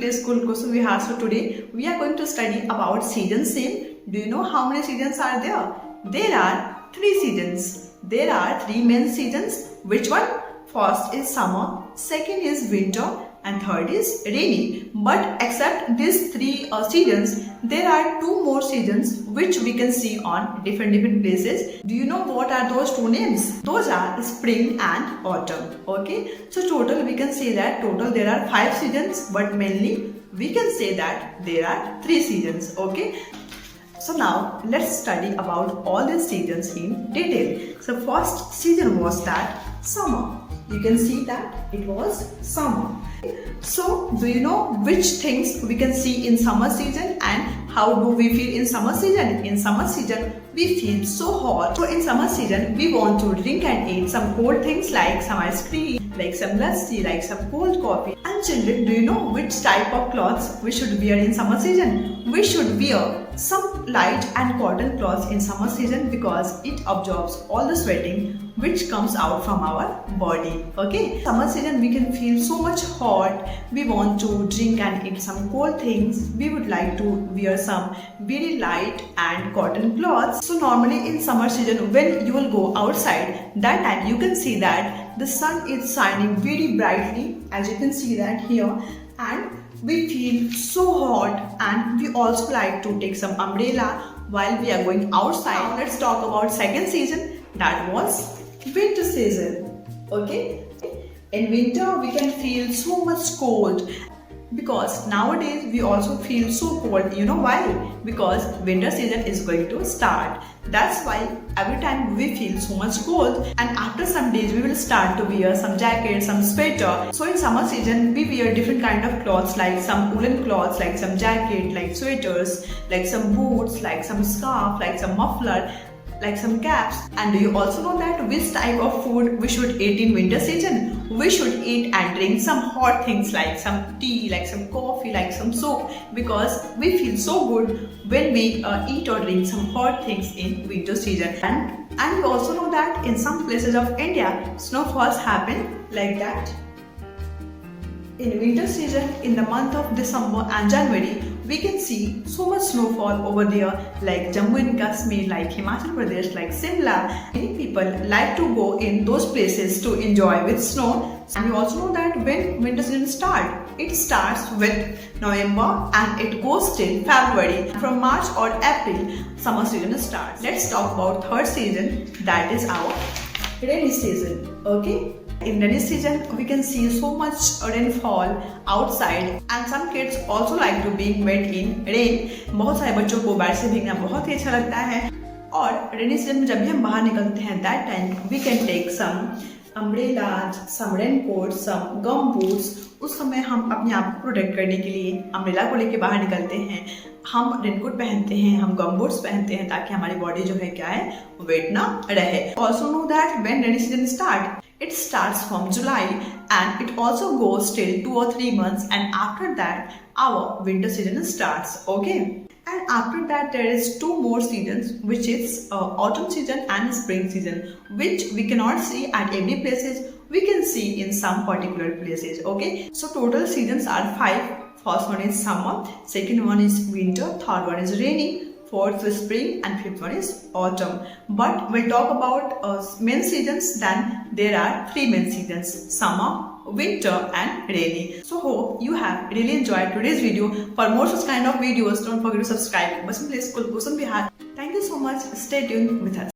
Play School Kusum Vihar. So today we are going to study about seasons in. Do you know how many seasons are there? There are 3 seasons. There are 3 main seasons. Which one? First is summer, second is winter, and third is rainy. But except these 3 seasons, there are 2 more seasons which we can see on different places. Do you know what are those 2 names? Those are spring and autumn. Okay, so total we can say that total there are 5 seasons, but mainly we can say that there are 3 seasons. Okay, so now let's study about all these seasons in detail. So first season was that summer. You can see that it was summer. So do you know which things we can see in summer season and how do we feel in summer season? In summer season we feel so hot. So in summer season we want to drink and eat some cold things like some ice cream, like some lassi, like some cold coffee. And children, do you know which type of clothes we should wear in summer season? We should wear some light and cotton clothes in summer season because it absorbs all the sweating which comes out from our body. Okay, summer season we can feel so much hot. We want to drink and eat some cold things. We would like to wear some very light and cotton clothes. So normally in summer season when you will go outside, that time you can see that the sun is shining very brightly, as you can see that here, and we feel so hot, and we also like to take some umbrella while we are going outside. Now let's talk about second season, that was winter season. Okay, in winter we can feel so much cold because nowadays we also feel so cold. You know why? Because winter season is going to start. That's why every time we feel so much cold, and after some days we will start to wear some jacket, some sweater. So in summer season we wear different kind of clothes, like some woolen clothes, like some jacket, like sweaters, like some boots, like some scarf, like some muffler, like some caps. And do you also know that which type of food we should eat in winter season? We should eat and drink some hot things like some tea, like some coffee, like some soup, because we feel so good when we eat or drink some hot things in winter season. And you also know that in some places of India, snowfalls happen like that. In winter season, in the month of December and January, we can see so much snowfall over there, like Jammu and Kashmir, like Himachal Pradesh, like Simla. Many people like to go in those places to enjoy with snow. And you also know that when winter season starts, it starts with November and it goes till February. From March or April, summer season starts. Let's talk about third season, that is our rainy season. Okay. In rainy season, we can see so much rainfall outside, and some kids also like to being wet in rain. बहुत सारे बच्चों को बारिश से भीगना बहुत ही अच्छा लगता है. और rainy season में जब भी हम बाहर निकलते हैं, that time we can take some umbrellas, some raincoats, some gum boots. उस समय हम अपने आप को प्रोटेक्ट करने के लिए अम्ब्रेला को लेके बाहर निकलते हैं. हम रेनकोट पहनते हैं, हम गम बूट्स पहनते हैं ताकि हमारी बॉडी जो है क्या है, वेट ना रहे. Also know that when rainy season start, it starts from July and it also goes till 2 or 3 months, and after that our winter season starts. Okay, and after that there is 2 more seasons, which is autumn season and spring season, which we cannot see at every places. We can see in some particular places. Okay, so total seasons are 5. First one is summer, second one is winter, third one is rainy, fourth is spring, and fifth one is autumn. But we'll talk about main seasons. Then there are 3 main seasons: summer, winter, and rainy. So hope you have really enjoyed today's video. For more such kind of videos, don't forget to subscribe. Basant Play School Kusum Vihar. Thank you so much. Stay tuned with us.